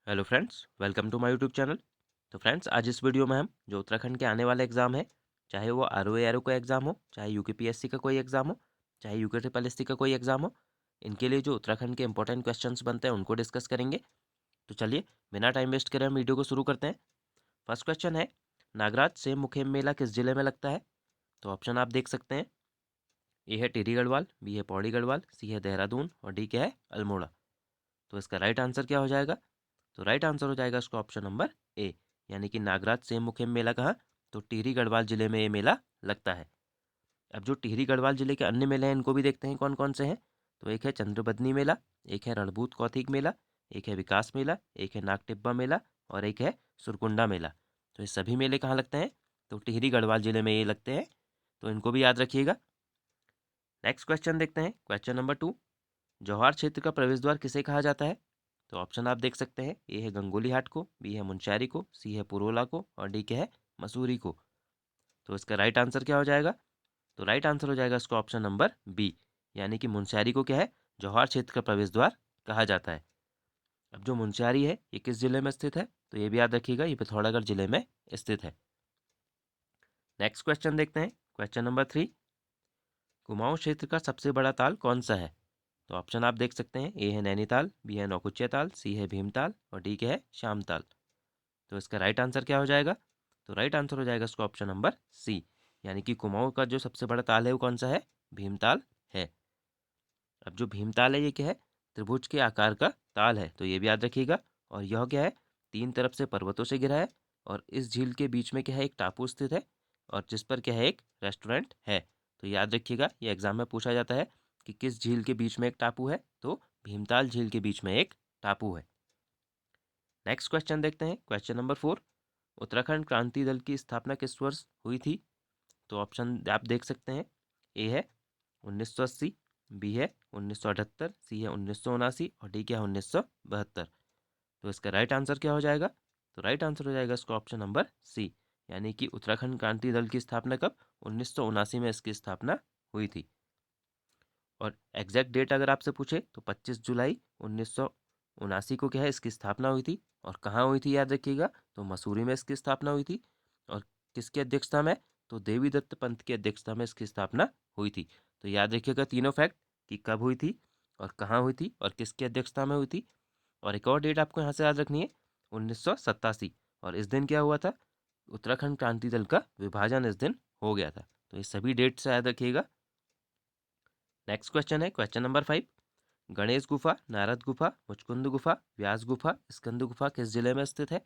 Hello friends, welcome to my YouTube channel. तो friends, आज इस वीडियो में हम जो उत्तराखंड के आने वाले एग्ज़ाम है, चाहे वो R O A R O का एग्ज़ाम हो, चाहे यू के पी एस सी का कोई एग्ज़ाम हो, चाहे यू के ट्रिपल एस सी का कोई एग्ज़ाम हो, इनके लिए जो उत्तराखंड के इंपॉर्टेंट क्वेश्चंस बनते हैं उनको डिस्कस करेंगे। तो चलिए, बिना टाइम वेस्ट करे हम वीडियो को शुरू करते हैं। फर्स्ट क्वेश्चन है, नागराज सेम मुखेम मेला किस जिले में लगता है? तो ऑप्शन आप देख सकते हैं। ए है टिहरी गढ़वाल, बी है पौड़ी गढ़वाल, सी है देहरादून और डी क्या है अल्मोड़ा। तो इसका राइट आंसर क्या हो जाएगा? तो राइट आंसर हो जाएगा इसका ऑप्शन नंबर ए, यानी कि नागराज सेम मुखेम मेला कहाँ? तो टिहरी गढ़वाल जिले में ये मेला लगता है। अब जो टिहरी गढ़वाल जिले के अन्य मेले हैं इनको भी देखते हैं कौन कौन से हैं। तो एक है चंद्रबदनी मेला, एक है रणभूत कौथिग मेला, एक है विकास मेला, एक है नागटिब्बा मेला और एक है सुरकुंडा मेला। तो ये सभी मेले कहाँ लगते हैं? तो टिहरी गढ़वाल जिले में ये लगते हैं। तो इनको भी याद रखिएगा। नेक्स्ट क्वेश्चन देखते हैं, क्वेश्चन नंबर 2। जौहार क्षेत्र का प्रवेश द्वार किसे कहा जाता है? तो ऑप्शन आप देख सकते हैं। ए है गंगोली हाट को, बी है मुंशियारी को, सी है पुरोला को और डी क्या है मसूरी को। तो इसका राइट आंसर क्या हो जाएगा? तो राइट आंसर हो जाएगा इसका ऑप्शन नंबर बी, यानी कि मुंशियारी को क्या है जौहार क्षेत्र का प्रवेश द्वार कहा जाता है। अब जो मुंशियारी है ये किस जिले में स्थित है? तो ये भी याद रखिएगा, ये पिथौरागढ़ जिले में स्थित है। नेक्स्ट क्वेश्चन देखते हैं, क्वेश्चन नंबर 3। कुमाऊं क्षेत्र का सबसे बड़ा ताल कौन सा है? तो ऑप्शन आप देख सकते हैं। ए है नैनीताल, बी है नौकुचिया ताल, सी है भीमताल और डी क्या है श्यामताल। तो इसका राइट आंसर क्या हो जाएगा? तो राइट आंसर हो जाएगा इसका ऑप्शन नंबर सी, यानी कि कुमाऊं का जो सबसे बड़ा ताल है वो कौन सा है? भीमताल है। अब जो भीमताल है ये क्या है? त्रिभुज के आकार का ताल है, तो ये भी याद रखिएगा। और यह क्या है? तीन तरफ से पर्वतों से घिरा है और इस झील के बीच में क्या है? एक टापू स्थित है और जिस पर क्या है? एक रेस्टोरेंट है। तो याद रखिएगा, ये एग्जाम में पूछा जाता है कि किस झील के बीच में एक टापू है? तो भीमताल झील के बीच में एक टापू है। नेक्स्ट क्वेश्चन देखते हैं, क्वेश्चन नंबर 4। उत्तराखंड क्रांति दल की स्थापना किस वर्ष हुई थी? तो ऑप्शन आप देख सकते हैं। ए है 1980, बी है 1978, सी है 1979 और डी क्या है 1972। तो इसका राइट आंसर क्या हो जाएगा? तो राइट आंसर हो जाएगा इसका ऑप्शन नंबर सी, यानी कि उत्तराखंड क्रांति दल की स्थापना कब? 1979 में इसकी स्थापना हुई थी। और एग्जैक्ट डेट अगर आपसे पूछे तो 25 जुलाई 1979 को क्या है इसकी स्थापना हुई थी। और कहाँ हुई थी याद रखिएगा? तो मसूरी में इसकी स्थापना हुई थी। और किसकी अध्यक्षता में? तो देवी दत्त पंत की अध्यक्षता में इसकी स्थापना हुई थी। तो याद रखिएगा तीनों फैक्ट, कि कब हुई थी और कहाँ हुई थी और किसकी अध्यक्षता में हुई थी। और एक और डेट आपको यहाँ से याद रखनी है, 1987। और इस दिन क्या हुआ था? उत्तराखंड क्रांति दल का विभाजन इस दिन हो गया था। तो ये सभी डेट से याद रखिएगा। नेक्स्ट क्वेश्चन है, क्वेश्चन नंबर 5। गणेश गुफा, नारद गुफा, मुचकुंद गुफा, व्यास गुफा, स्कंद गुफा किस जिले में स्थित है?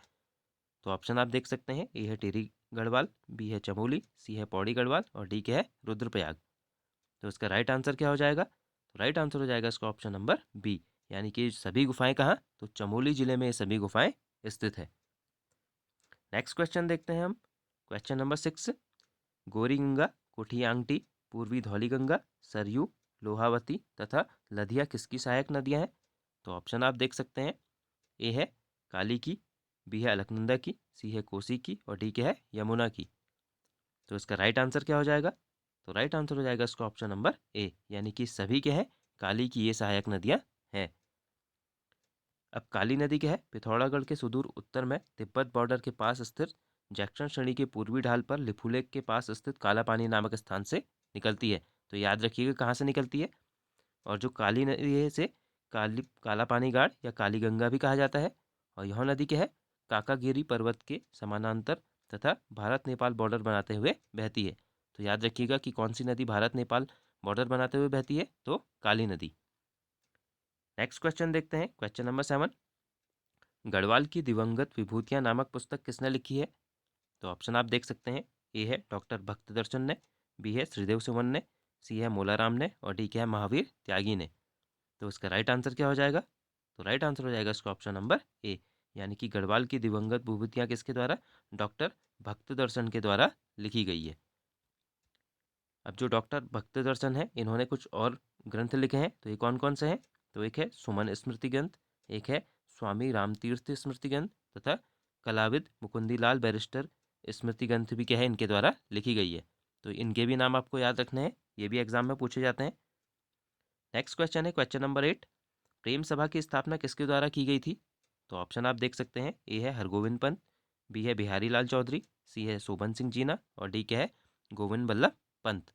तो ऑप्शन आप देख सकते हैं। ए है टिहरी गढ़वाल, बी है चमोली, सी है पौड़ी गढ़वाल और डी क्या है रुद्रप्रयाग। तो इसका राइट आंसर क्या हो जाएगा? तो राइट आंसर हो जाएगा इसका ऑप्शन नंबर बी, यानी कि सभी गुफाएं कहाँ? तो चमोली जिले में ये सभी गुफाएं स्थित है। नेक्स्ट क्वेश्चन देखते हैं हम, क्वेश्चन नंबर 6। गौरी गंगा, कुठियांगटी, पूर्वी धौलीगंगा, सरयू, लोहावती तथा लधिया किसकी सहायक नदियां हैं? तो ऑप्शन आप देख सकते हैं। ए है काली की, बी है अलकनंदा की, सी है कोसी की और डी क्या है यमुना की। तो इसका राइट आंसर क्या हो जाएगा? तो राइट आंसर हो जाएगा इसका ऑप्शन नंबर ए, यानी कि सभी क्या है काली की ये सहायक नदियां हैं। अब काली नदी क्या है? पिथौरागढ़ के सुदूर उत्तर में तिब्बत बॉर्डर के पास स्थित जैक्सन श्रेणी के पूर्वी ढाल पर लिपुलेख के पास स्थित काला पानी नामक स्थान से निकलती है। तो याद रखिएगा कहाँ से निकलती है। और जो काली नदी है इसे काला पानी गाड़ या काली गंगा भी कहा जाता है। और यह नदी क्या है? काकागिरी पर्वत के समानांतर तथा भारत नेपाल बॉर्डर बनाते हुए बहती है। तो याद रखिएगा कि कौन सी नदी भारत नेपाल बॉर्डर बनाते हुए बहती है? तो काली नदी। नेक्स्ट क्वेश्चन देखते हैं, क्वेश्चन नंबर 7। गढ़वाल की दिवंगत विभूतियां नामक पुस्तक किसने लिखी है? तो ऑप्शन आप देख सकते हैं। ए है डॉक्टर भक्त दर्शन ने, बी है श्रीदेव सुमन ने, सी है मोलाराम ने और डी क्या है महावीर त्यागी ने। तो इसका राइट आंसर क्या हो जाएगा? तो राइट आंसर हो जाएगा इसका ऑप्शन नंबर ए, यानी कि गढ़वाल की दिवंगत विभूतियां किसके द्वारा? डॉक्टर भक्त दर्शन के द्वारा लिखी गई है। अब जो डॉक्टर भक्त दर्शन है इन्होंने कुछ और ग्रंथ लिखे हैं, तो ये कौन कौन से हैं? तो एक है सुमन स्मृति ग्रंथ, एक है स्वामी रामतीर्थ स्मृति ग्रंथ तथा कलाविद मुकुंदीलाल बैरिस्टर स्मृति ग्रंथ भी क्या है इनके द्वारा लिखी गई है। तो इनके भी नाम आपको याद रखने हैं, ये भी एग्जाम में पूछे जाते हैं। नेक्स्ट क्वेश्चन है, क्वेश्चन नंबर 8। प्रेम सभा की स्थापना किसके द्वारा की गई थी? तो ऑप्शन आप देख सकते हैं, ए है हरगोविंद पंत, बी है बिहारी लाल चौधरी, सी है शोभन सिंह जीना और डी क्या है गोविंद बल्लभ पंत।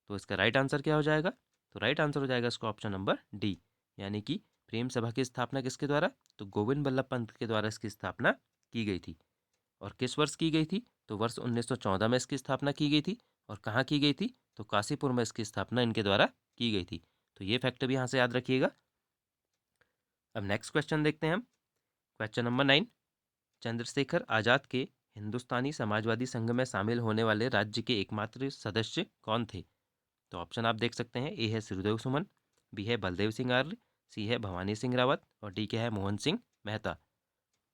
तो इसका राइट आंसर क्या हो जाएगा? तो राइट आंसर हो जाएगा इसका ऑप्शन नंबर डी, यानी कि प्रेम सभा की स्थापना किसके द्वारा? तो गोविंद बल्लभ पंत के द्वारा इसकी स्थापना की गई थी। और किस वर्ष की गई थी? तो वर्ष 1914 में इसकी स्थापना की गई थी। और कहाँ की गई थी? तो काशीपुर में इसकी स्थापना इनके द्वारा की गई थी। तो ये फैक्ट भी यहाँ से याद रखिएगा। अब नेक्स्ट क्वेश्चन देखते हैं हम। क्वेश्चन नंबर 9, चंद्रशेखर आजाद के हिंदुस्तानी समाजवादी संघ में शामिल होने वाले राज्य के एकमात्र सदस्य कौन थे? तो ऑप्शन आप देख सकते हैं, ए है सुखदेव सुमन, बी है बलदेव सिंह आर्य, सी है भवानी सिंह रावत और डी क्या है मोहन सिंह मेहता।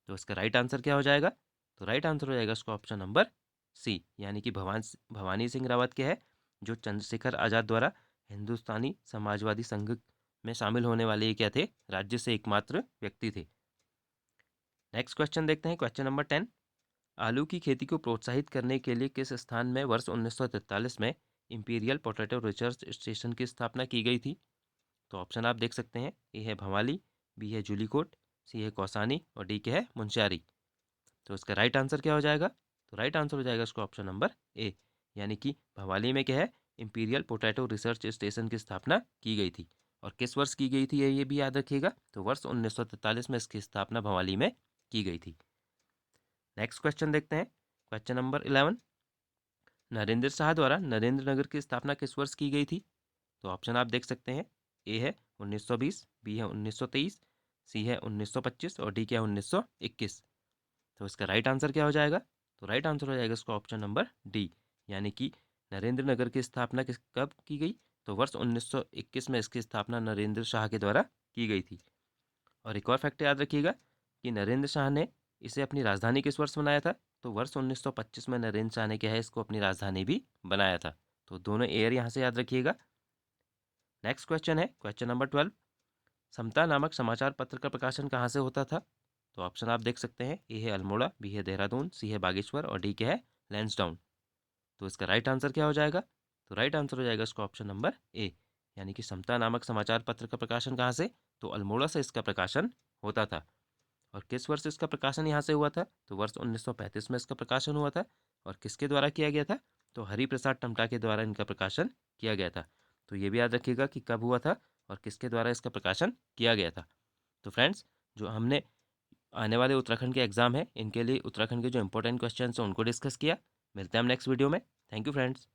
तो इसका राइट आंसर क्या हो जाएगा? तो राइट आंसर हो जाएगा इसका ऑप्शन नंबर सी, यानी कि भवानी सिंह रावत क्या है, जो चंद्रशेखर आजाद द्वारा हिंदुस्तानी समाजवादी संघ में शामिल होने वाले ये क्या थे? राज्य से एकमात्र व्यक्ति थे। नेक्स्ट क्वेश्चन देखते हैं, क्वेश्चन नंबर 10, आलू की खेती को प्रोत्साहित करने के लिए किस स्थान में वर्ष 1943 में इंपीरियल पोटैटो रिसर्च स्टेशन की स्थापना की गई थी? तो ऑप्शन आप देख सकते हैं, ए है भवाली, बी है जूलीकोट, सी है कौसानी और डी क्या है मुंशियारी। तो इसका राइट आंसर क्या हो जाएगा? तो राइट आंसर हो जाएगा इसका ऑप्शन नंबर ए, यानी कि भवाली में क्या है इंपीरियल पोटैटो रिसर्च स्टेशन की स्थापना की गई थी। और किस वर्ष की गई थी ये भी याद रखिएगा, तो वर्ष 1943 में इसकी स्थापना भवाली में की गई थी। नेक्स्ट क्वेश्चन देखते हैं, क्वेश्चन नंबर 11, नरेंद्र शाह द्वारा नरेंद्र नगर की स्थापना किस वर्ष की गई थी? तो ऑप्शन आप देख सकते हैं, ए है 1920, बी है 1923, सी है 1925 और डी क्या है 1921। तो इसका राइट आंसर क्या हो जाएगा? तो राइट आंसर हो जाएगा इसका ऑप्शन नंबर डी, यानी कि नरेंद्र नगर की स्थापना किस कब की गई? तो वर्ष 1921 में इसकी स्थापना नरेंद्र शाह के द्वारा की गई थी। और एक और फैक्ट याद रखिएगा कि नरेंद्र शाह ने इसे अपनी राजधानी किस वर्ष बनाया था? तो वर्ष 1925 में नरेंद्र शाह ने क्या है इसको अपनी राजधानी भी बनाया था। तो दोनों एयर यहाँ से याद रखिएगा। नेक्स्ट क्वेश्चन है क्वेश्चन नंबर 12, समता नामक समाचार पत्र का प्रकाशन कहाँ से होता था? तो ऑप्शन आप देख सकते हैं, ए है अल्मोड़ा, बी है देहरादून, सी है बागेश्वर और डी क्या है लैंसडाउन। तो इसका राइट आंसर क्या हो जाएगा? तो राइट आंसर हो जाएगा इसका ऑप्शन नंबर ए, यानी कि समता नामक समाचार पत्र का प्रकाशन कहाँ से? तो अल्मोड़ा से इसका प्रकाशन होता था। और किस वर्ष इसका प्रकाशन यहाँ से हुआ था? तो वर्ष 1935 में इसका प्रकाशन हुआ था। और किसके द्वारा किया गया था? तो हरिप्रसाद टमटा के द्वारा इनका प्रकाशन किया गया था। तो ये भी याद रखिएगा कि कब हुआ था और किसके द्वारा इसका प्रकाशन किया गया था। तो फ्रेंड्स, जो हमने आने वाले उत्तराखंड के एग्ज़ाम है इनके लिए उत्तराखंड के जो इंपॉर्टेंट क्वेश्चन हैं उनको डिस्कस किया। मिलते हैं हम नेक्स्ट वीडियो में। Thank you friends.